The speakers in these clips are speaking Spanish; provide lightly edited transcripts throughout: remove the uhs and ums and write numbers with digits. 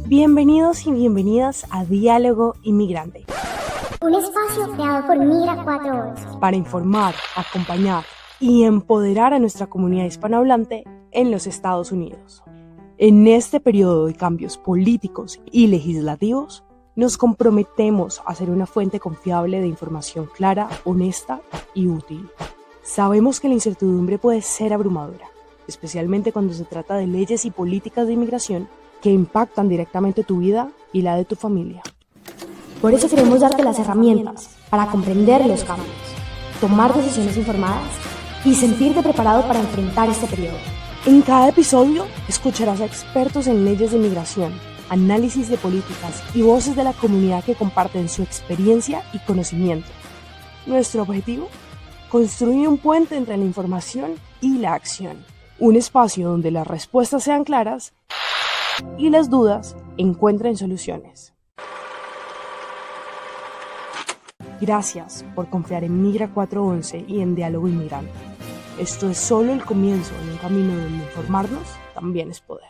Bienvenidos y bienvenidas a Diálogo Inmigrante. Un espacio creado por Migra 411. Para informar, acompañar y empoderar a nuestra comunidad hispanohablante en los Estados Unidos. En este periodo de cambios políticos y legislativos, nos comprometemos a ser una fuente confiable de información clara, honesta y útil. Sabemos que la incertidumbre puede ser abrumadora, especialmente cuando se trata de leyes y políticas de inmigración que impactan directamente tu vida y la de tu familia. Por eso queremos darte las herramientas para comprender los cambios, tomar decisiones informadas y sentirte preparado para enfrentar este periodo. En cada episodio escucharás a expertos en leyes de inmigración, análisis de políticas y voces de la comunidad que comparten su experiencia y conocimiento. Nuestro objetivo: construir un puente entre la información y la acción. Un espacio donde las respuestas sean claras y las dudas encuentren soluciones. Gracias por confiar en Migra 411 y en Diálogo Inmigrante. Esto es solo el comienzo de un camino donde informarnos también es poder.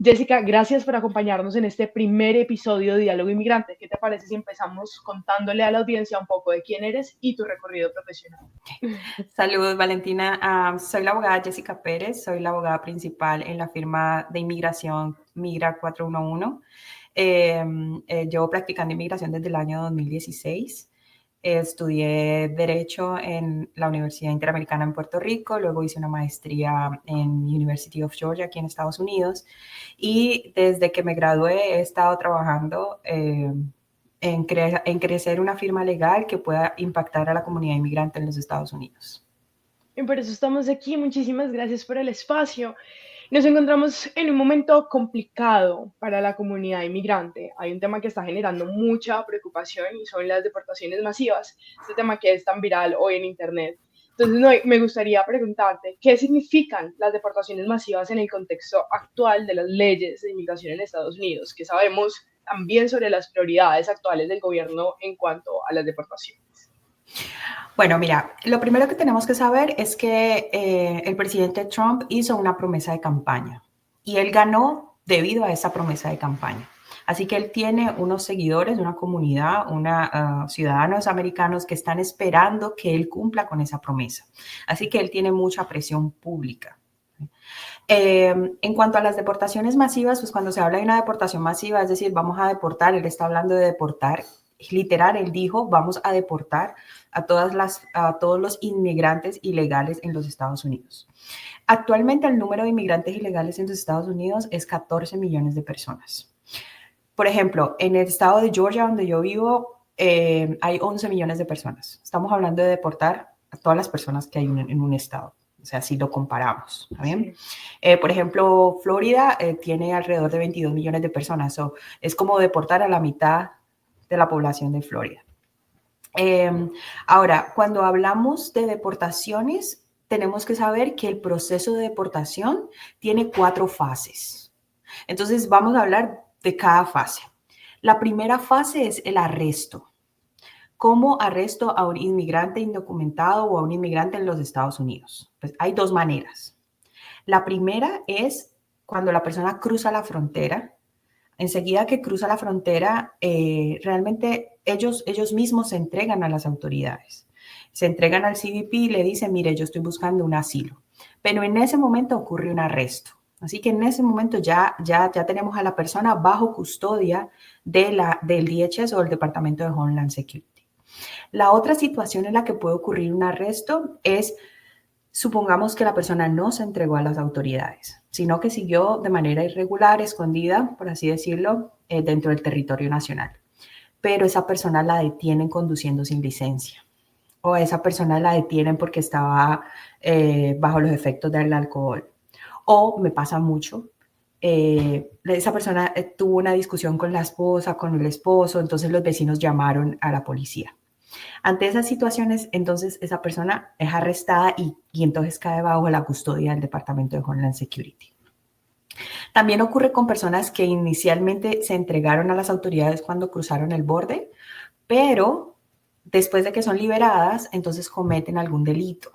Jessica, gracias por acompañarnos en este primer episodio de Diálogo Inmigrante. ¿Qué te parece si empezamos contándole a la audiencia un poco de quién eres y tu recorrido profesional? Saludos, Valentina. Soy la abogada Jessica Pérez, soy la abogada principal en la firma de inmigración Migra 411. Llevo practicando inmigración desde el año 2016. Estudié Derecho en la Universidad Interamericana en Puerto Rico, luego hice una maestría en University of Georgia aquí en Estados Unidos y desde que me gradué he estado trabajando en crecer una firma legal que pueda impactar a la comunidad inmigrante en los Estados Unidos. Y por eso estamos aquí. Muchísimas gracias por el espacio. Nos encontramos en un momento complicado para la comunidad inmigrante. Hay un tema que está generando mucha preocupación y son las deportaciones masivas, este tema que es tan viral hoy en Internet. Entonces, no, me gustaría preguntarte, ¿qué significan las deportaciones masivas en el contexto actual de las leyes de inmigración en Estados Unidos? ¿Qué sabemos también sobre las prioridades actuales del gobierno en cuanto a las deportaciones? Bueno, mira, lo primero que tenemos que saber es que el presidente Trump hizo una promesa de campaña y él ganó debido a esa promesa de campaña. Así que él tiene unos seguidores, una comunidad, ciudadanos americanos que están esperando que él cumpla con esa promesa. Así que él tiene mucha presión pública. En cuanto a las deportaciones masivas, pues cuando se habla de una deportación masiva, es decir, vamos a deportar, él está hablando de deportar. Literal, él dijo, vamos a deportar a todos los inmigrantes ilegales en los Estados Unidos. Actualmente el número de inmigrantes ilegales en los Estados Unidos es 14 millones de personas. Por ejemplo, en el estado de Georgia, donde yo vivo, hay 11 millones de personas. Estamos hablando de deportar a todas las personas que hay en un estado. O sea, si lo comparamos, ¿está bien? Por ejemplo, Florida tiene alrededor de 22 millones de personas. Es como deportar a la mitad de la población de Florida. Ahora, cuando hablamos de deportaciones, tenemos que saber que el proceso de deportación tiene 4 fases. Entonces, vamos a hablar de cada fase. La primera fase es el arresto. ¿Cómo arresto a un inmigrante indocumentado o a un inmigrante en los Estados Unidos? Pues hay 2 maneras. La primera es cuando la persona cruza la frontera. Enseguida que cruza la frontera, realmente ellos mismos se entregan a las autoridades. Se entregan al CBP y le dicen, mire, yo estoy buscando un asilo. Pero en ese momento ocurre un arresto. Así que en ese momento ya tenemos a la persona bajo custodia del DHS o el Departamento de Homeland Security. La otra situación en la que puede ocurrir un arresto es, supongamos que la persona no se entregó a las autoridades, sino que siguió de manera irregular, escondida, por así decirlo, dentro del territorio nacional. Pero esa persona la detienen conduciendo sin licencia. O a esa persona la detienen porque estaba bajo los efectos del alcohol. O me pasa mucho, esa persona tuvo una discusión con la esposa, con el esposo, entonces los vecinos llamaron a la policía. Ante esas situaciones, entonces esa persona es arrestada y entonces cae bajo la custodia del Departamento de Homeland Security. También ocurre con personas que inicialmente se entregaron a las autoridades cuando cruzaron el borde, pero después de que son liberadas, entonces cometen algún delito.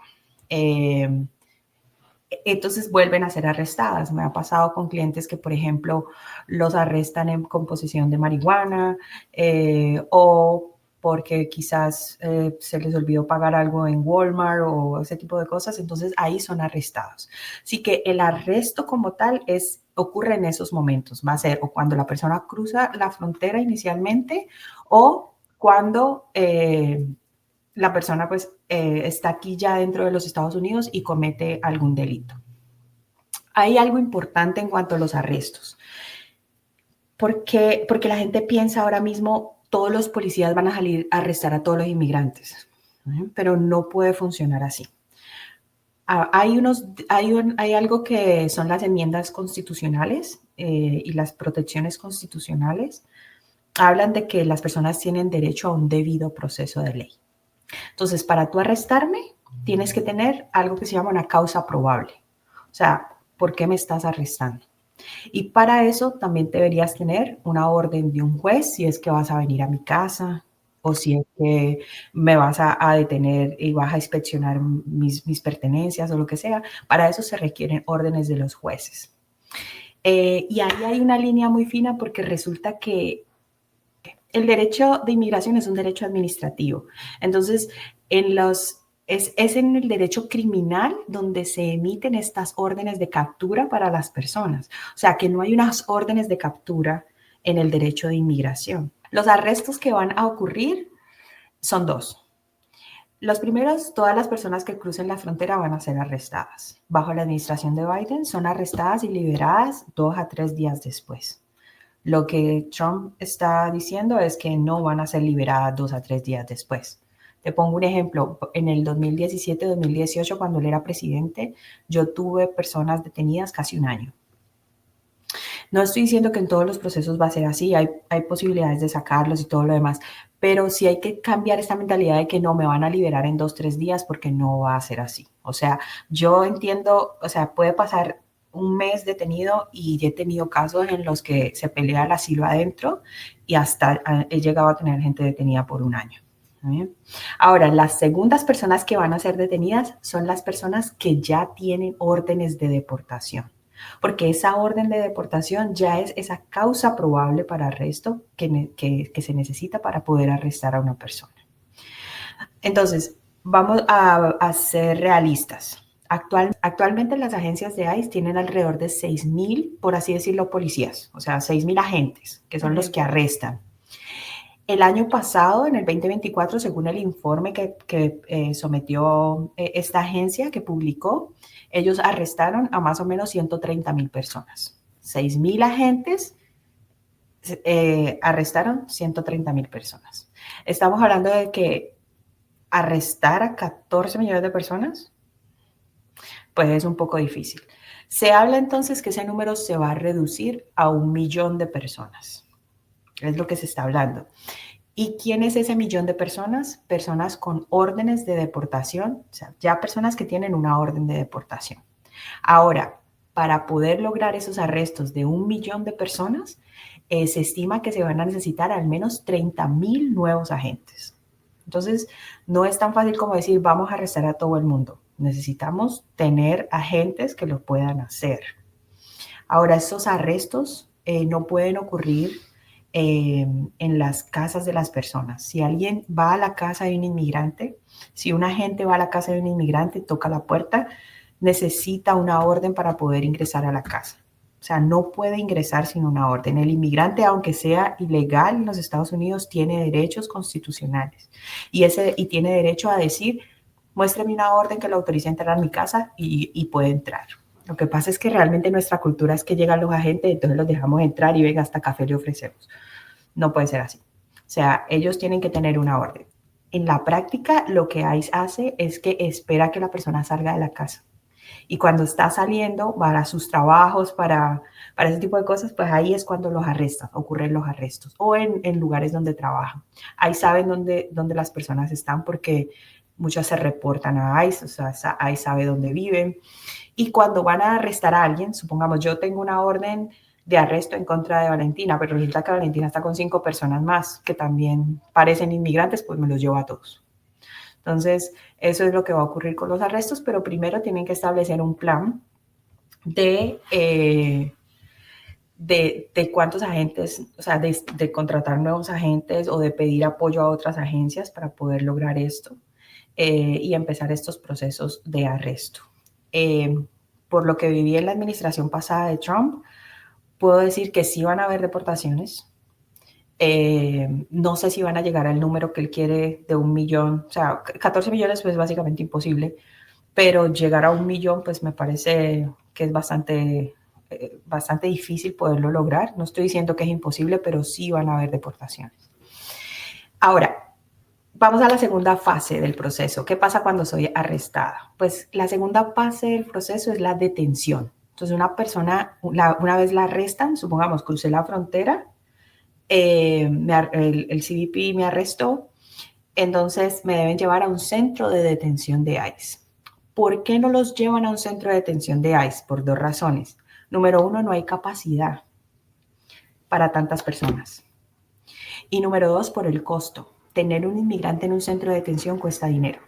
entonces vuelven a ser arrestadas. Me ha pasado con clientes que, por ejemplo, los arrestan con posesión de marihuana o porque quizás se les olvidó pagar algo en Walmart o ese tipo de cosas, entonces ahí son arrestados. Así que el arresto como tal ocurre en esos momentos, va a ser o cuando la persona cruza la frontera inicialmente o cuando la persona pues está aquí ya dentro de los Estados Unidos y comete algún delito. Hay algo importante en cuanto a los arrestos. Porque la gente piensa ahora mismo todos los policías van a salir a arrestar a todos los inmigrantes, ¿no? Pero no puede funcionar así. Hay algo que son las enmiendas constitucionales y las protecciones constitucionales. Hablan de que las personas tienen derecho a un debido proceso de ley. Entonces, para tú arrestarme, tienes que tener algo que se llama una causa probable. O sea, ¿por qué me estás arrestando? Y para eso también deberías tener una orden de un juez si es que vas a venir a mi casa o si es que me vas a detener y vas a inspeccionar mis pertenencias o lo que sea. Para eso se requieren órdenes de los jueces. Y ahí hay una línea muy fina porque resulta que el derecho de inmigración es un derecho administrativo. Entonces, es en el derecho criminal donde se emiten estas órdenes de captura para las personas. O sea, que no hay unas órdenes de captura en el derecho de inmigración. Los arrestos que van a ocurrir son dos. Los primeros, todas las personas que crucen la frontera van a ser arrestadas. Bajo la administración de Biden, son arrestadas y liberadas 2 a 3 días después. Lo que Trump está diciendo es que no van a ser liberadas 2 a 3 días después. Te pongo un ejemplo. En el 2017-2018, cuando él era presidente, yo tuve personas detenidas casi un año. No estoy diciendo que en todos los procesos va a ser así, hay posibilidades de sacarlos y todo lo demás, pero sí hay que cambiar esta mentalidad de que no me van a liberar en 2, 3 días porque no va a ser así. O sea, yo entiendo, o sea, puede pasar un mes detenido y he tenido casos en los que se pelea el asilo adentro y hasta he llegado a tener gente detenida por un año. ¿Bien? Ahora, las segundas personas que van a ser detenidas son las personas que ya tienen órdenes de deportación, porque esa orden de deportación ya es esa causa probable para arresto que se necesita para poder arrestar a una persona. Entonces, vamos a ser realistas. Actualmente las agencias de ICE tienen alrededor de 6,000, por así decirlo, policías, o sea, 6,000 agentes, que son los que arrestan. El año pasado, en el 2024, según el informe que sometió esta agencia que publicó, ellos arrestaron a más o menos 130,000 personas. 6,000 agentes arrestaron 130,000 personas. Estamos hablando de que arrestar a 14 millones de personas, pues es un poco difícil. Se habla entonces que ese número se va a reducir a 1,000,000 de personas. Es lo que se está hablando. ¿Y quién es ese 1,000,000 de personas? Personas con órdenes de deportación, o sea, ya personas que tienen una orden de deportación. Ahora, para poder lograr esos arrestos de 1,000,000 de personas, se estima que se van a necesitar al menos 30,000 nuevos agentes. Entonces, no es tan fácil como decir, vamos a arrestar a todo el mundo. Necesitamos tener agentes que lo puedan hacer. Ahora, esos arrestos no pueden ocurrir en las casas de las personas. Si alguien va a la casa de un inmigrante, si un agente va a la casa de un inmigrante, toca la puerta, necesita una orden para poder ingresar a la casa. O sea, no puede ingresar sin una orden. El inmigrante, aunque sea ilegal en los Estados Unidos, tiene derechos constitucionales y tiene derecho a decir, muéstrame una orden que lo autorice a entrar a mi casa y puede entrar. Lo que pasa es que realmente nuestra cultura es que llegan los agentes, entonces los dejamos entrar y venga, hasta café le ofrecemos. No puede ser así. O sea, ellos tienen que tener una orden. En la práctica, lo que ICE hace es que espera que la persona salga de la casa. Y cuando está saliendo para sus trabajos, para ese tipo de cosas, pues ahí es cuando los arrestan, ocurren los arrestos. O en lugares donde trabajan. Ahí saben dónde las personas están porque muchas se reportan a ICE, o sea, ICE sabe dónde viven. Y cuando van a arrestar a alguien, supongamos yo tengo una orden de arresto en contra de Valentina, pero resulta que Valentina está con 5 personas más que también parecen inmigrantes, pues me los llevo a todos. Entonces, eso es lo que va a ocurrir con los arrestos, pero primero tienen que establecer un plan de cuántos agentes, o sea, de contratar nuevos agentes o de pedir apoyo a otras agencias para poder lograr esto y empezar estos procesos de arresto. Por lo que viví en la administración pasada de Trump, puedo decir que sí van a haber deportaciones. No sé si van a llegar al número que él quiere de 1 millón, o sea, 14 millones pues básicamente imposible, pero llegar a 1 millón pues me parece que es bastante difícil poderlo lograr. No estoy diciendo que es imposible, pero sí van a haber deportaciones. Ahora, vamos a la segunda fase del proceso. ¿Qué pasa cuando soy arrestada? Pues la segunda fase del proceso es la detención. Entonces, una persona, una vez la arrestan, supongamos, crucé la frontera, el CBP me arrestó, entonces me deben llevar a un centro de detención de ICE. ¿Por qué no los llevan a un centro de detención de ICE? Por 2 razones. Número 1, no hay capacidad para tantas personas. Y número 2, por el costo. Tener un inmigrante en un centro de detención cuesta dinero.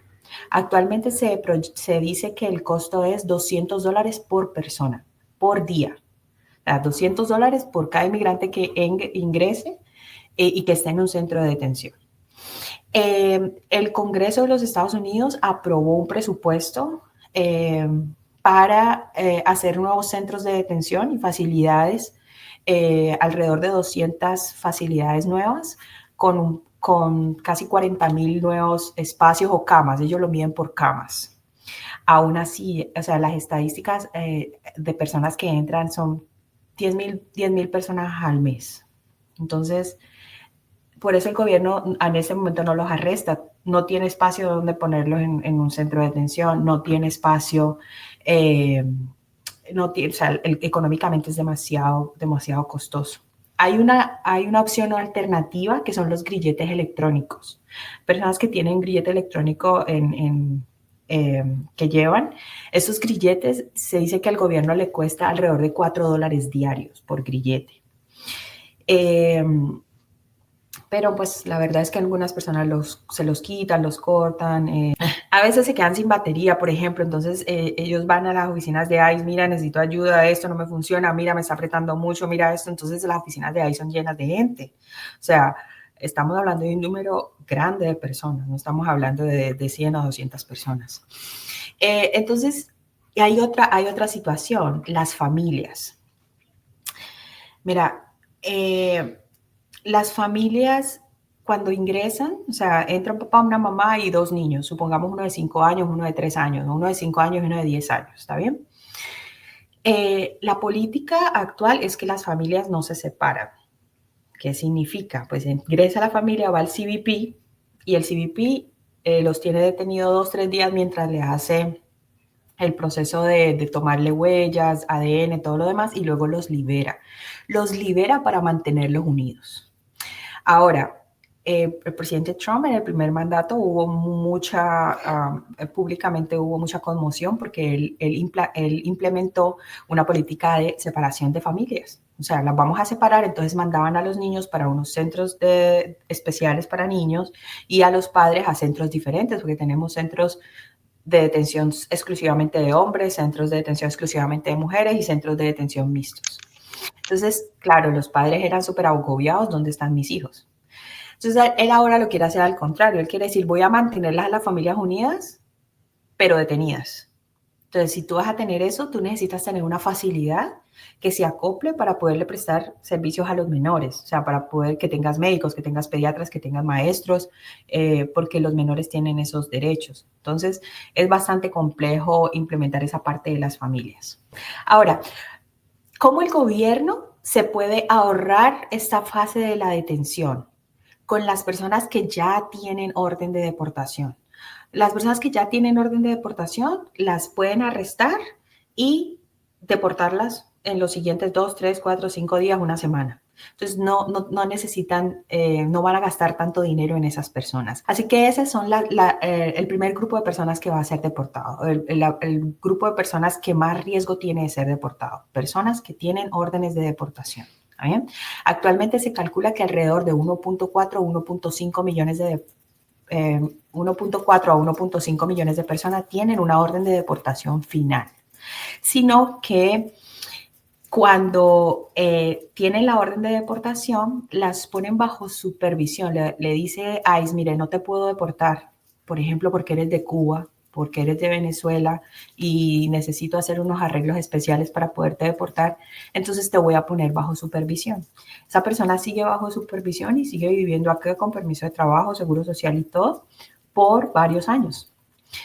Actualmente se dice que el costo es $200 por persona, por día. O sea, $200 por cada inmigrante que ingrese y que esté en un centro de detención. El Congreso de los Estados Unidos aprobó un presupuesto para hacer nuevos centros de detención y facilidades, alrededor de 200 facilidades nuevas con casi 40,000 nuevos espacios o camas. Ellos lo miden por camas. Aún así, o sea, las estadísticas de personas que entran son 10,000 personas al mes. Entonces, por eso el gobierno en ese momento no los arresta. No tiene espacio donde ponerlos en un centro de detención, no tiene espacio, o sea, económicamente es demasiado costoso. Hay una opción alternativa que son los grilletes electrónicos. Personas que tienen grillete electrónico que llevan, esos grilletes se dice que al gobierno le cuesta alrededor de $4 diarios por grillete. Pero pues la verdad es que algunas personas se los quitan, los cortan. A veces se quedan sin batería, por ejemplo. Entonces ellos van a las oficinas de ICE, mira, necesito ayuda, esto no me funciona, mira, me está apretando mucho, mira esto. Entonces las oficinas de ICE son llenas de gente. O sea, estamos hablando de un número grande de personas, no estamos hablando de 100 o 200 personas. Entonces hay otra situación, las familias. Mira, las familias cuando ingresan, o sea, entra un papá, una mamá y 2 niños, supongamos uno de 5 años, uno de 3 años, uno de 5 años y uno de 10 años, ¿está bien? La política actual es que las familias no se separan. ¿Qué significa? Pues ingresa la familia, va al CBP y el CBP los tiene detenidos 2-3 días mientras le hace el proceso de tomarle huellas, ADN, todo lo demás, y luego los libera. Los libera para mantenerlos unidos. Ahora, el presidente Trump en el primer mandato públicamente hubo mucha conmoción porque él implementó una política de separación de familias. O sea, las vamos a separar, entonces mandaban a los niños para unos centros especiales para niños y a los padres a centros diferentes, porque tenemos centros de detención exclusivamente de hombres, centros de detención exclusivamente de mujeres y centros de detención mixtos. Entonces, claro, los padres eran súper agobiados, ¿dónde están mis hijos? Entonces, él ahora lo quiere hacer al contrario. Él quiere decir, voy a mantenerlas a las familias unidas, pero detenidas. Entonces, si tú vas a tener eso, tú necesitas tener una facilidad que se acople para poderle prestar servicios a los menores. O sea, para poder que tengas médicos, que tengas pediatras, que tengas maestros, porque los menores tienen esos derechos. Entonces, es bastante complejo implementar esa parte de las familias. Ahora, ¿cómo el gobierno se puede ahorrar esta fase de la detención? Con las personas que ya tienen orden de deportación. Las personas que ya tienen orden de deportación las pueden arrestar y deportarlas en los siguientes 2, 3, 4, 5 días, una semana. Entonces no necesitan, no van a gastar tanto dinero en esas personas. Así que ese son el primer grupo de personas que va a ser deportado, el grupo de personas que más riesgo tiene de ser deportado, personas que tienen órdenes de deportación. ¿Bien? Actualmente se calcula que alrededor de 1.4 o 1.5 millones 1.4 a 1.5 millones de personas tienen una orden de deportación final, sino que cuando tienen la orden de deportación, las ponen bajo supervisión. Le dice ICE, mire, no te puedo deportar, por ejemplo, porque eres de Cuba, porque eres de Venezuela y necesito hacer unos arreglos especiales para poderte deportar, entonces te voy a poner bajo supervisión. Esa persona sigue bajo supervisión y sigue viviendo aquí con permiso de trabajo, seguro social y todo, por varios años.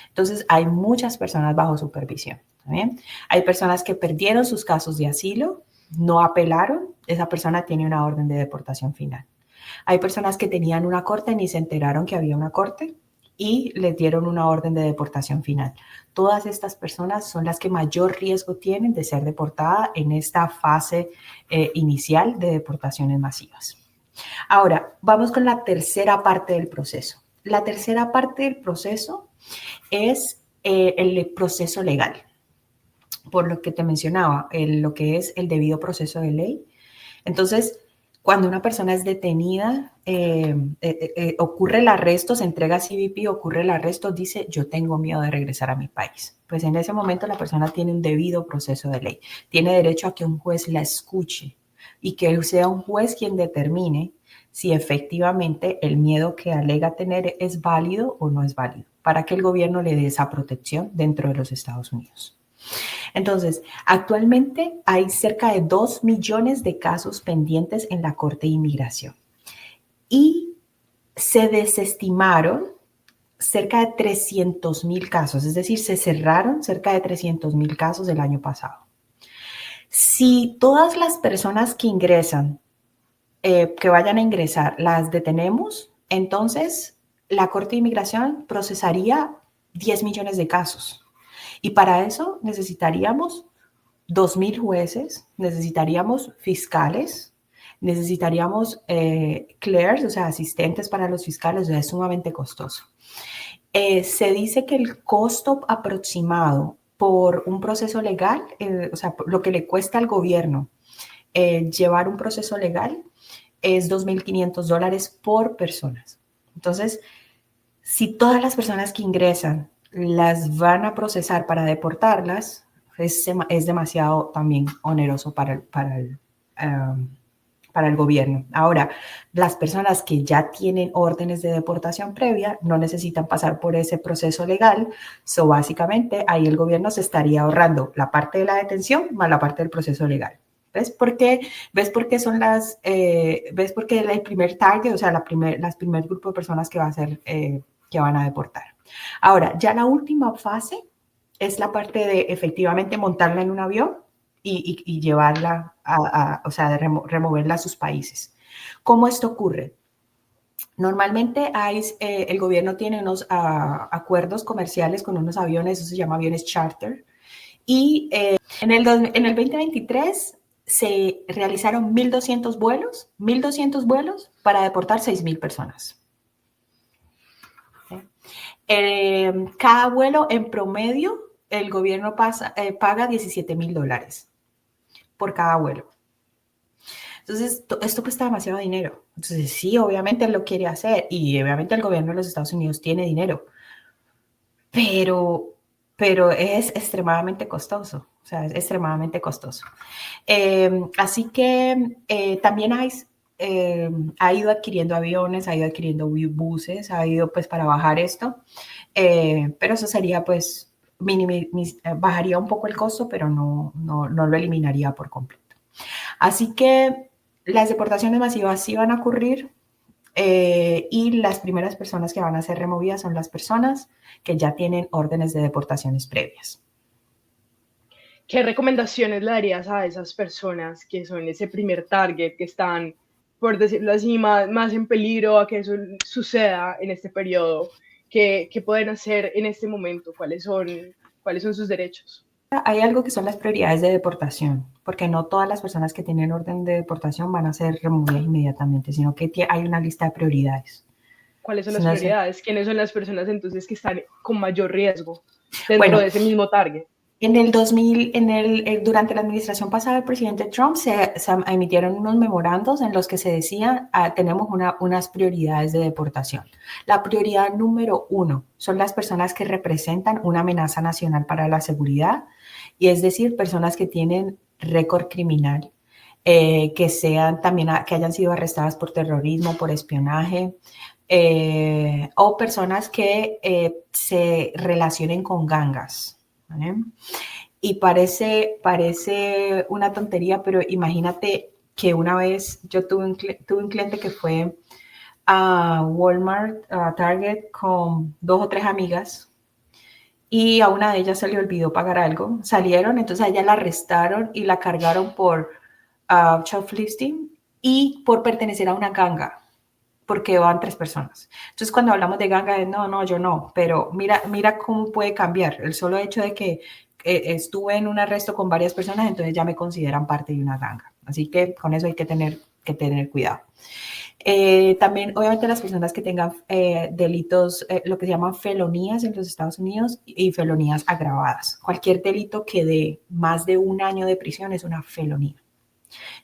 Entonces, hay muchas personas bajo supervisión. ¿Bien? Hay personas que perdieron sus casos de asilo, no apelaron, esa persona tiene una orden de deportación final. Hay personas que tenían una corte, ni se enteraron que había una corte y les dieron una orden de deportación final. Todas estas personas son las que mayor riesgo tienen de ser deportadas en esta fase inicial de deportaciones masivas. Ahora, vamos con la tercera parte del proceso. La tercera parte del proceso es el proceso legal. Por lo que te mencionaba, lo que es el debido proceso de ley. Entonces, cuando una persona es detenida, ocurre el arresto, se entrega a CBP, ocurre el arresto, dice, yo tengo miedo de regresar a mi país. Pues en ese momento la persona tiene un debido proceso de ley. Tiene derecho a que un juez la escuche y que sea un juez quien determine si efectivamente el miedo que alega tener es válido o no es válido, para que el gobierno le dé esa protección dentro de los Estados Unidos. Entonces, actualmente hay cerca de 2 millones de casos pendientes en la Corte de Inmigración y se desestimaron cerca de 300,000 casos, es decir, se cerraron cerca de 300,000 casos el año pasado. Si todas las personas que ingresan, que vayan a ingresar, las detenemos, entonces la Corte de Inmigración procesaría 10 millones de casos. Y para eso necesitaríamos 2,000 jueces, necesitaríamos fiscales, necesitaríamos clerks, o sea, asistentes para los fiscales, o sea, es sumamente costoso. Se dice que el costo aproximado por un proceso legal, o sea, lo que le cuesta al gobierno llevar un proceso legal es $2,500 por persona. Entonces, si todas las personas que ingresan las van a procesar para deportarlas, es demasiado también oneroso para el gobierno. Ahora, las personas que ya tienen órdenes de deportación previa no necesitan pasar por ese proceso legal. So, básicamente, ahí el gobierno se estaría ahorrando la parte de la detención más la parte del proceso legal. ¿Ves por qué? ¿Ves por qué son ves por qué el primer target, o sea, las primer grupo de personas que va a ser, que van a deportar? Ahora, ya la última fase es la parte de efectivamente montarla en un avión y llevarla o sea, de removerla a sus países. ¿Cómo esto ocurre? Normalmente el gobierno tiene unos acuerdos comerciales con unos aviones, eso se llama aviones charter, y en el 2023 se realizaron 1,200 vuelos para deportar 6,000 personas. Cada vuelo en promedio, el gobierno paga $17,000 por cada vuelo. Entonces, esto cuesta demasiado dinero. Entonces, sí, obviamente él lo quiere hacer y obviamente el gobierno de los Estados Unidos tiene dinero, pero es extremadamente costoso. O sea, es extremadamente costoso. Así que también ha ido adquiriendo aviones, ha ido adquiriendo buses, ha ido pues para bajar esto, pero eso sería pues, bajaría un poco el costo, pero no lo eliminaría por completo. Así que las deportaciones masivas sí van a ocurrir y las primeras personas que van a ser removidas son las personas que ya tienen órdenes de deportaciones previas. ¿Qué recomendaciones le darías a esas personas que son ese primer target, que están, por decirlo así, más en peligro a que eso suceda en este periodo? ¿Qué pueden hacer en este momento? ¿Cuáles son sus derechos? Hay algo que son las prioridades de deportación, porque no todas las personas que tienen orden de deportación van a ser removidas inmediatamente, sino que hay una lista de prioridades. ¿Cuáles son las prioridades? ¿Quiénes son las personas entonces que están con mayor riesgo dentro de ese mismo target? En el 2000, durante la administración pasada del presidente Trump, se emitieron unos memorandos en los que se decía, tenemos unas prioridades de deportación. La prioridad número 1 son las personas que representan una amenaza nacional para la seguridad, y es decir, personas que tienen récord criminal, que sean también que hayan sido arrestadas por terrorismo, por espionaje, o personas que se relacionen con gangas. ¿Vale? Y parece una tontería, pero imagínate que una vez yo tuve un cliente que fue a Walmart, a Target, con 2 o 3 amigas, y a una de ellas se le olvidó pagar algo. Salieron, entonces a ella la arrestaron y la cargaron por shoplifting y por pertenecer a una ganga, porque van 3 personas. Entonces, cuando hablamos de ganga, no, yo no, pero mira cómo puede cambiar. El solo hecho de que estuve en un arresto con varias personas, entonces ya me consideran parte de una ganga. Así que con eso hay que tener cuidado. También, obviamente, las personas que tengan delitos, lo que se llaman felonías en los Estados Unidos, y felonías agravadas. Cualquier delito que dé más de 1 año de prisión es una felonía.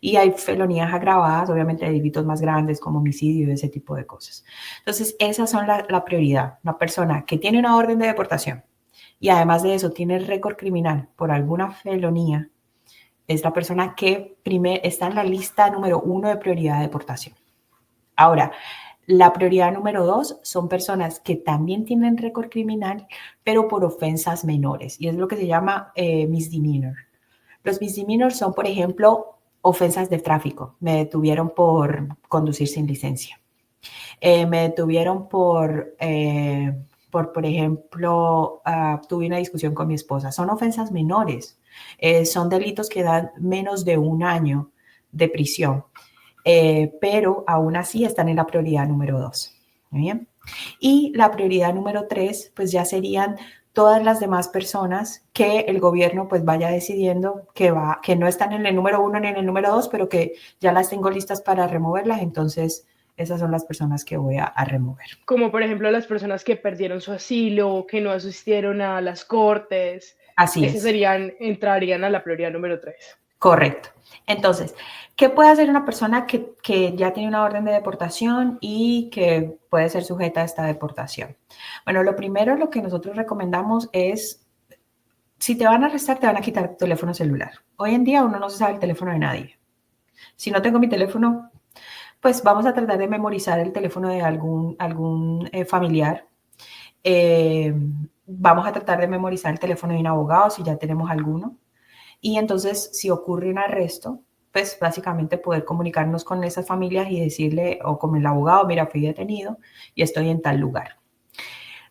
Y hay felonías agravadas, obviamente, de delitos más grandes como homicidio y ese tipo de cosas. Entonces, esas son la prioridad. Una persona que tiene una orden de deportación y además de eso tiene récord criminal por alguna felonía, es la persona que está en la lista número 1 de prioridad de deportación. Ahora, la prioridad número 2 son personas que también tienen récord criminal, pero por ofensas menores, y es lo que se llama misdemeanor. Los misdemeanors son, por ejemplo, ofensas de tráfico. Me detuvieron por conducir sin licencia. Me detuvieron por ejemplo, tuve una discusión con mi esposa. Son ofensas menores. Son delitos que dan menos de 1 año de prisión. Pero aún así están en la prioridad número 2. ¿Bien? Y la prioridad número 3, pues ya serían todas las demás personas que el gobierno pues vaya decidiendo que no están en el número 1 ni en el número 2, pero que ya las tengo listas para removerlas. Entonces, esas son las personas que voy a remover. Como por ejemplo las personas que perdieron su asilo, que no asistieron a las cortes. Así Esas es. entrarían a la prioridad número 3. Correcto. Entonces, ¿qué puede hacer una persona que ya tiene una orden de deportación y que puede ser sujeta a esta deportación? Bueno, lo primero, lo que nosotros recomendamos es, si te van a arrestar, te van a quitar tu teléfono celular. Hoy en día uno no se sabe el teléfono de nadie. Si no tengo mi teléfono, pues vamos a tratar de memorizar el teléfono de algún familiar. Vamos a tratar de memorizar el teléfono de un abogado si ya tenemos alguno. Y entonces, si ocurre un arresto, pues básicamente poder comunicarnos con esas familias y decirle, o con el abogado, mira, fui detenido y estoy en tal lugar.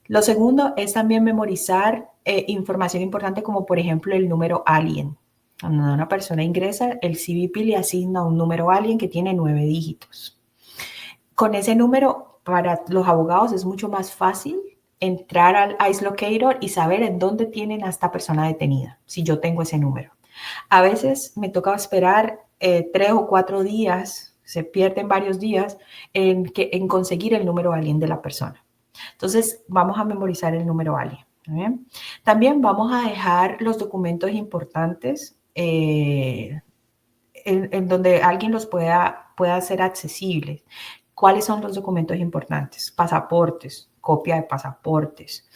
Lo segundo es también memorizar información importante, como por ejemplo el número alien. Cuando una persona ingresa, el CBP le asigna un número alien que tiene 9 dígitos. Con ese número, para los abogados es mucho más fácil entrar al ICE Locator y saber en dónde tienen a esta persona detenida, si yo tengo ese número. A veces me toca esperar 3 o 4 días, se pierden varios días en conseguir el número alien de la persona. Entonces, vamos a memorizar el número alien. ¿Bien? También vamos a dejar los documentos importantes en donde alguien los pueda hacer accesibles. ¿Cuáles son los documentos importantes? Pasaportes, copia de pasaportes.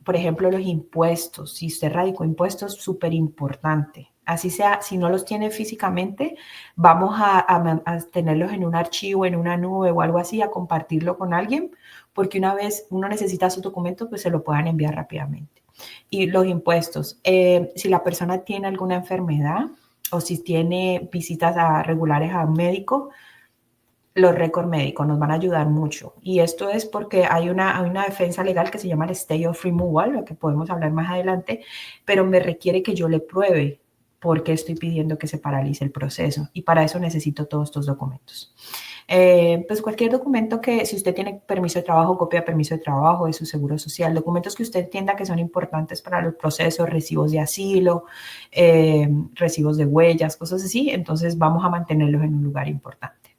Por ejemplo, los impuestos. Si usted radicó impuestos, súper importante. Así sea, si no los tiene físicamente, vamos a tenerlos en un archivo, en una nube o algo así, a compartirlo con alguien, porque una vez uno necesita sus documentos, pues se lo puedan enviar rápidamente. Y los impuestos. Si la persona tiene alguna enfermedad o si tiene visitas regulares a un médico, los récords médicos nos van a ayudar mucho. Y esto es porque hay una defensa legal que se llama el Stay of Removal, lo que podemos hablar más adelante, pero me requiere que yo le pruebe por qué estoy pidiendo que se paralice el proceso. Y para eso necesito todos estos documentos. Pues cualquier documento que, si usted tiene permiso de trabajo, copia de permiso de trabajo, de su seguro social, documentos que usted entienda que son importantes para los procesos, recibos de asilo, recibos de huellas, cosas así, entonces vamos a mantenerlos en un lugar importante.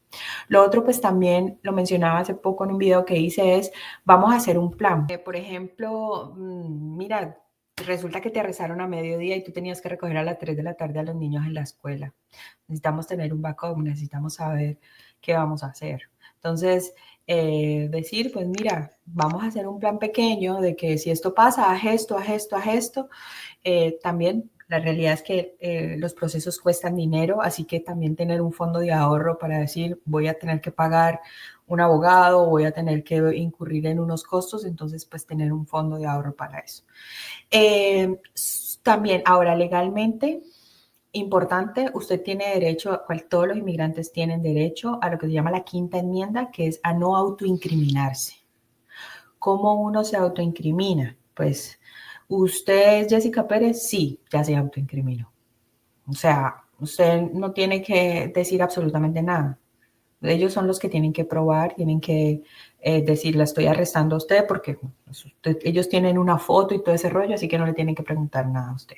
Lo otro, pues también lo mencionaba hace poco en un video que hice, es vamos a hacer un plan. Por ejemplo, mira, resulta que te arrestaron a mediodía y tú tenías que recoger a las 3 de la tarde a los niños en la escuela. Necesitamos tener un backup, necesitamos saber qué vamos a hacer. Entonces, decir, pues mira, vamos a hacer un plan pequeño de que si esto pasa, haz esto, haz esto, haz esto. También la realidad es que los procesos cuestan dinero, así que también tener un fondo de ahorro para decir, voy a tener que pagar un abogado, voy a tener que incurrir en unos costos, entonces pues tener un fondo de ahorro para eso. También, ahora legalmente, importante, usted tiene derecho, todos los inmigrantes tienen derecho a lo que se llama la quinta enmienda, que es a no autoincriminarse. ¿Cómo uno se autoincrimina? Pues, ¿usted es Jessica Pérez? Sí, ya se autoincriminó. O sea, usted no tiene que decir absolutamente nada. Ellos son los que tienen que probar, tienen que decir, la estoy arrestando a usted porque ellos tienen una foto y todo ese rollo, así que no le tienen que preguntar nada a usted.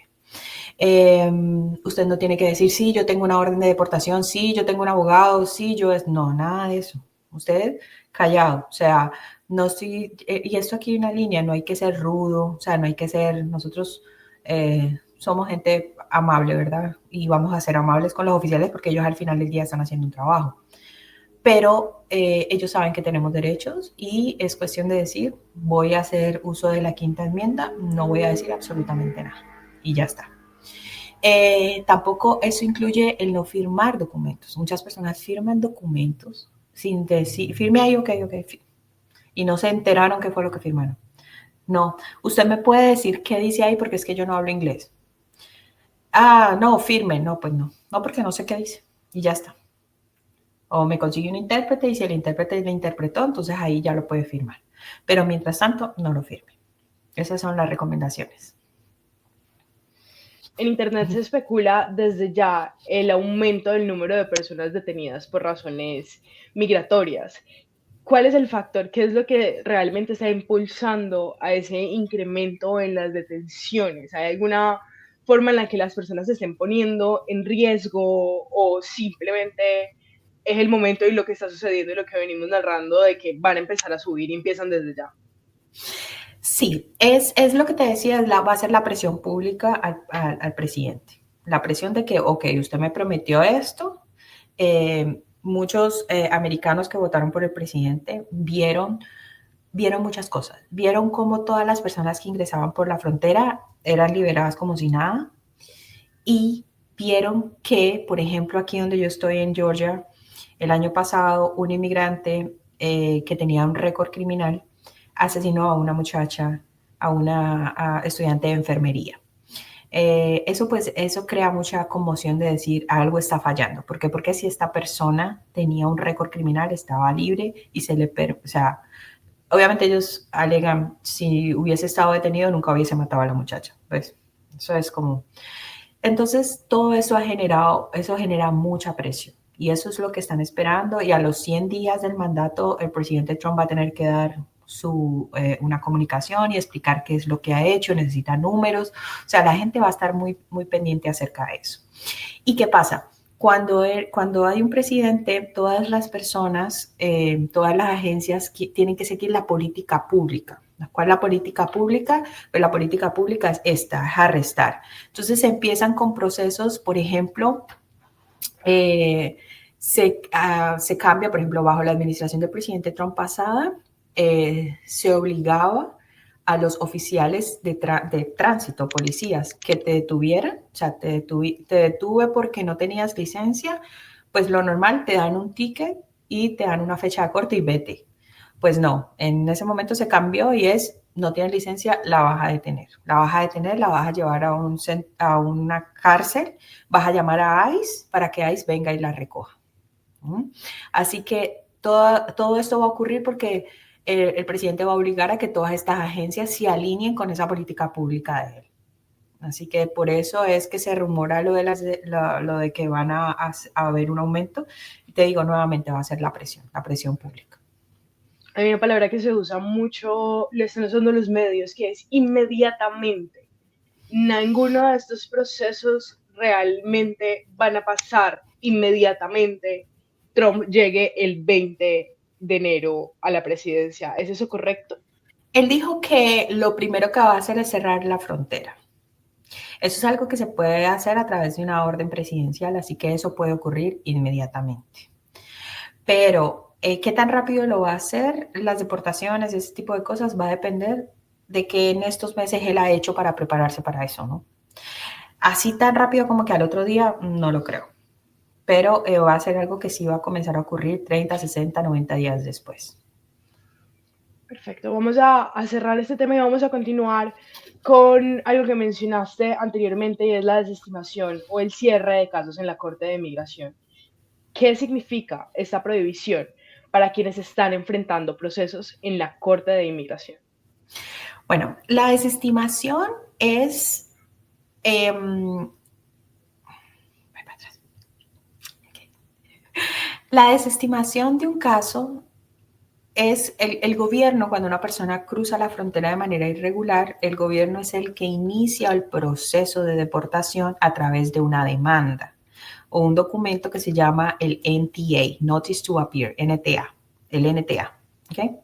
Usted no tiene que decir, sí, yo tengo una orden de deportación, sí, yo tengo un abogado, sí, yo es, no, nada de eso. Usted callado, o sea, no estoy, y esto aquí hay una línea, no hay que ser rudo, o sea, no hay que ser, nosotros somos gente amable, ¿verdad? Y vamos a ser amables con los oficiales porque ellos al final del día están haciendo un trabajo. Pero ellos saben que tenemos derechos y es cuestión de decir, voy a hacer uso de la quinta enmienda, no voy a decir absolutamente nada y ya está. Tampoco eso incluye el no firmar documentos. Muchas personas firman documentos sin decir, firme ahí, ok, y no se enteraron qué fue lo que firmaron. No, usted me puede decir qué dice ahí porque es que yo no hablo inglés. Ah, no, firme, no, pues no, no porque no sé qué dice y ya está. O me consigue un intérprete y si el intérprete le interpretó, entonces ahí ya lo puede firmar. Pero mientras tanto, no lo firme. Esas son las recomendaciones. En Internet se especula desde ya el aumento del número de personas detenidas por razones migratorias. ¿Cuál es el factor? ¿Qué es lo que realmente está impulsando a ese incremento en las detenciones? ¿Hay alguna forma en la que las personas se estén poniendo en riesgo o simplemente es el momento y lo que está sucediendo y lo que venimos narrando de que van a empezar a subir y empiezan desde ya? Sí, es lo que te decía, va a ser la presión pública al presidente. La presión de que, ok, usted me prometió esto. Muchos americanos que votaron por el presidente vieron muchas cosas. Vieron cómo todas las personas que ingresaban por la frontera eran liberadas como si nada. Y vieron que, por ejemplo, aquí donde yo estoy en Georgia, el año pasado un inmigrante que tenía un récord criminal asesinó a una muchacha, a una estudiante de enfermería. Eso crea mucha conmoción de decir algo está fallando. ¿Por qué? Porque si esta persona tenía un récord criminal, estaba libre y o sea, obviamente ellos alegan si hubiese estado detenido nunca hubiese matado a la muchacha. Pues eso es como... Entonces todo eso genera mucha presión. Y eso es lo que están esperando. Y a los 100 días del mandato, el presidente Trump va a tener que dar una comunicación y explicar qué es lo que ha hecho, necesita números. O sea, la gente va a estar muy, muy pendiente acerca de eso. ¿Y qué pasa? Cuando hay un presidente, todas las personas, todas las agencias tienen que seguir la política pública. ¿Cuál es la política pública? Pues la política pública es esta, es arrestar. Entonces se empiezan con procesos, por ejemplo, se cambia, por ejemplo, bajo la administración del presidente Trump pasada, se obligaba a los oficiales de tránsito, policías, que te detuvieran, o sea, te detuve porque no tenías licencia, pues lo normal, te dan un ticket y te dan una fecha de corte y vete. Pues no, en ese momento se cambió y no tienes licencia, la vas a detener. La vas a detener, la vas a llevar a una cárcel, vas a llamar a ICE para que ICE venga y la recoja. Así que todo esto va a ocurrir porque el presidente va a obligar a que todas estas agencias se alineen con esa política pública de él. Así que por eso es que se rumora lo de que van a haber un aumento. Y te digo nuevamente, va a ser la presión pública. Hay una palabra que se usa mucho, lo están usando los medios, que es inmediatamente. Ninguno de estos procesos realmente van a pasar inmediatamente. Trump llegue el 20 de enero a la presidencia. ¿Es eso correcto? Él dijo que lo primero que va a hacer es cerrar la frontera. Eso es algo que se puede hacer a través de una orden presidencial, así que eso puede ocurrir inmediatamente. Pero, ¿qué tan rápido lo va a hacer? Las deportaciones, ese tipo de cosas, va a depender de qué en estos meses él ha hecho para prepararse para eso, ¿no? Así tan rápido como que al otro día, no lo creo. Pero va a ser algo que sí va a comenzar a ocurrir 30, 60, 90 días después. Perfecto, vamos a cerrar este tema y vamos a continuar con algo que mencionaste anteriormente y es la desestimación o el cierre de casos en la Corte de Migración. ¿Qué significa esta prohibición para quienes están enfrentando procesos en la Corte de Inmigración? Bueno, la desestimación es... la desestimación de un caso es el gobierno, cuando una persona cruza la frontera de manera irregular, el gobierno es el que inicia el proceso de deportación a través de una demanda o un documento que se llama el NTA, Notice to Appear, NTA, el NTA. ¿Okay?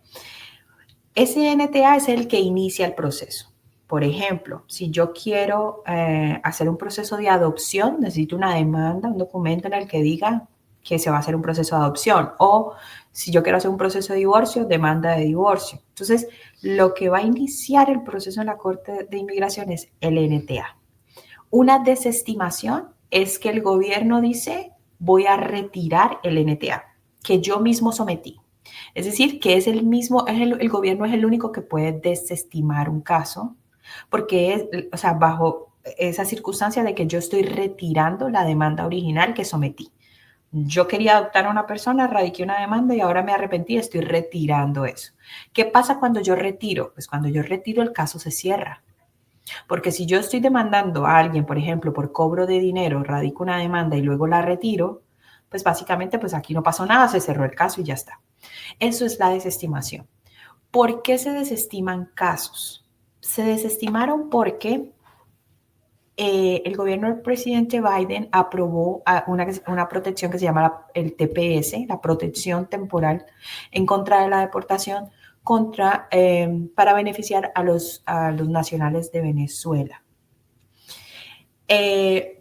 Ese NTA es el que inicia el proceso. Por ejemplo, si yo quiero hacer un proceso de adopción, necesito una demanda, un documento en el que diga que se va a hacer un proceso de adopción. O si yo quiero hacer un proceso de divorcio, demanda de divorcio. Entonces, lo que va a iniciar el proceso en la Corte de Inmigración es el NTA. Una desestimación es que el gobierno dice, voy a retirar el NTA, que yo mismo sometí. Es decir, que es el mismo, el gobierno es el único que puede desestimar un caso, porque es, o sea, bajo esa circunstancia de que yo estoy retirando la demanda original que sometí. Yo quería adoptar a una persona, radiqué una demanda y ahora me arrepentí, estoy retirando eso. ¿Qué pasa cuando yo retiro? Pues cuando yo retiro el caso se cierra. Porque si yo estoy demandando a alguien, por ejemplo, por cobro de dinero, radico una demanda y luego la retiro, pues básicamente pues aquí no pasó nada, se cerró el caso y ya está. Eso es la desestimación. ¿Por qué se desestiman casos? Se desestimaron porque el gobierno del presidente Biden aprobó una protección que se llama el TPS, la protección temporal en contra de la deportación, para beneficiar a los nacionales de Venezuela.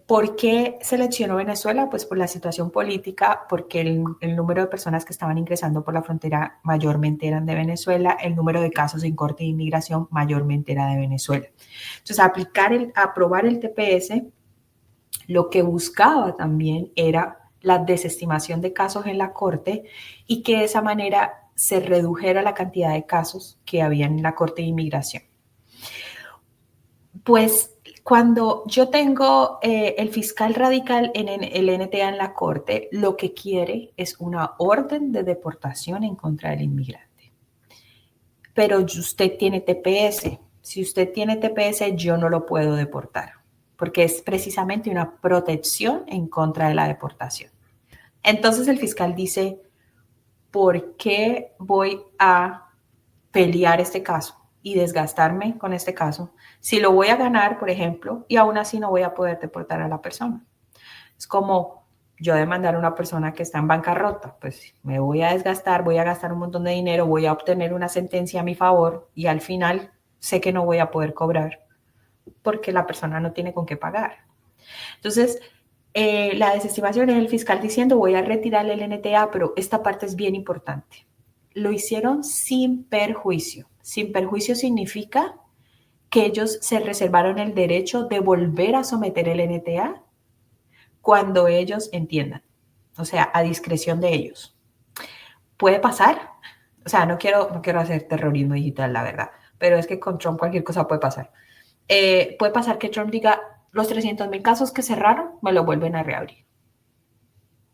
¿Por qué seleccionó Venezuela? Pues por la situación política, porque el número de personas que estaban ingresando por la frontera mayormente eran de Venezuela, el número de casos en corte de inmigración mayormente era de Venezuela. Entonces, aprobar el TPS, lo que buscaba también era la desestimación de casos en la corte y que de esa manera se redujera la cantidad de casos que había en la corte de inmigración. Pues cuando yo tengo el fiscal radical en el NTA en la corte, lo que quiere es una orden de deportación en contra del inmigrante. Pero usted tiene TPS. Si usted tiene TPS, yo no lo puedo deportar, porque es precisamente una protección en contra de la deportación. Entonces el fiscal dice, ¿por qué voy a pelear este caso y desgastarme con este caso si lo voy a ganar, por ejemplo, y aún así no voy a poder deportar a la persona? Es como yo demandar a una persona que está en bancarrota, pues me voy a desgastar, voy a gastar un montón de dinero, voy a obtener una sentencia a mi favor y al final sé que no voy a poder cobrar porque la persona no tiene con qué pagar. Entonces, la desestimación es el fiscal diciendo voy a retirar el NTA, pero esta parte es bien importante. Lo hicieron sin perjuicio. Sin perjuicio significa que ellos se reservaron el derecho de volver a someter el NTA cuando ellos entiendan, o sea, a discreción de ellos. Puede pasar, o sea, no quiero hacer terrorismo digital, la verdad, pero es que con Trump cualquier cosa puede pasar. Puede pasar que Trump diga, los 300,000 casos que cerraron, me lo vuelven a reabrir.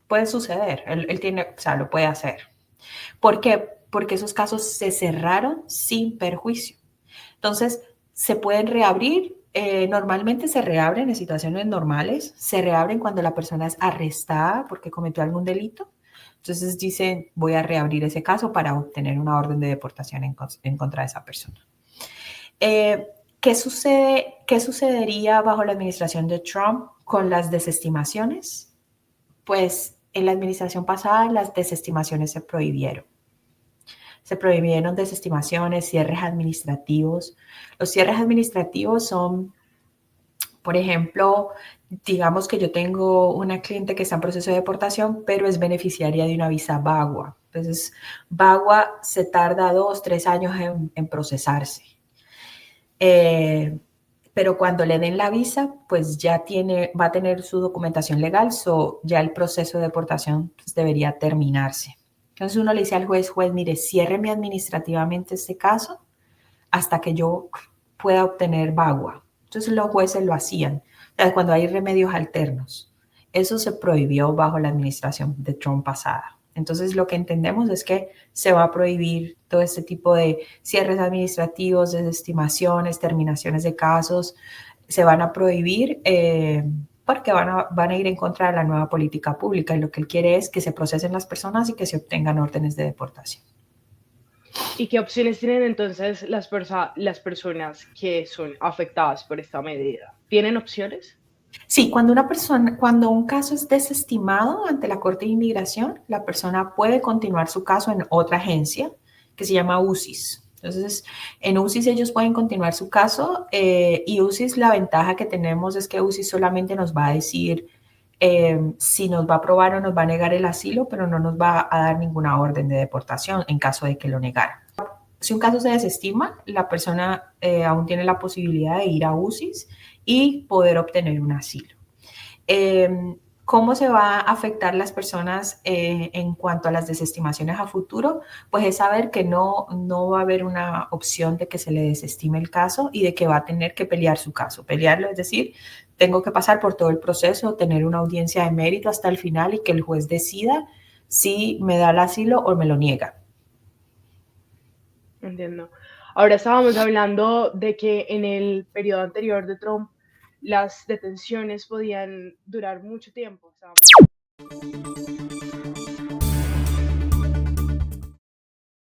Puede suceder, él tiene, o sea, lo puede hacer. ¿Por qué? Porque esos casos se cerraron sin perjuicio. Entonces, se pueden reabrir, normalmente se reabren en situaciones normales, se reabren cuando la persona es arrestada porque cometió algún delito. Entonces dicen, voy a reabrir ese caso para obtener una orden de deportación en contra de esa persona. ¿Qué sucedería bajo la administración de Trump con las desestimaciones? Pues en la administración pasada las desestimaciones se prohibieron. Se prohibieron desestimaciones, cierres administrativos. Los cierres administrativos son, por ejemplo, digamos que yo tengo una cliente que está en proceso de deportación, pero es beneficiaria de una visa VAWA. Entonces, VAWA se tarda 2, 3 años en procesarse. Pero cuando le den la visa, pues ya va a tener su documentación legal, ya el proceso de deportación pues, debería terminarse. Entonces uno le dice al juez, mire, ciérreme administrativamente este caso hasta que yo pueda obtener VAWA. Entonces los jueces lo hacían, o sea, cuando hay remedios alternos. Eso se prohibió bajo la administración de Trump pasada. Entonces lo que entendemos es que se va a prohibir todo este tipo de cierres administrativos, desestimaciones, terminaciones de casos, se van a prohibir porque van a ir en contra de la nueva política pública y lo que él quiere es que se procesen las personas y que se obtengan órdenes de deportación. ¿Y qué opciones tienen entonces las personas que son afectadas por esta medida? ¿Tienen opciones? Sí, cuando un caso es desestimado ante la Corte de Inmigración, la persona puede continuar su caso en otra agencia que se llama UCIS. Entonces, en UCIS ellos pueden continuar su caso y UCIS la ventaja que tenemos es que UCIS solamente nos va a decir si nos va a aprobar o nos va a negar el asilo, pero no nos va a dar ninguna orden de deportación en caso de que lo negara. Si un caso se desestima, la persona aún tiene la posibilidad de ir a UCIS y poder obtener un asilo. ¿Cómo se va a afectar las personas en cuanto a las desestimaciones a futuro? Pues es saber que no va a haber una opción de que se le desestime el caso y de que va a tener que pelear su caso. Pelearlo, es decir, tengo que pasar por todo el proceso, tener una audiencia de mérito hasta el final y que el juez decida si me da el asilo o me lo niega. Entiendo. Ahora estábamos hablando de que en el periodo anterior de Trump las detenciones podían durar mucho tiempo.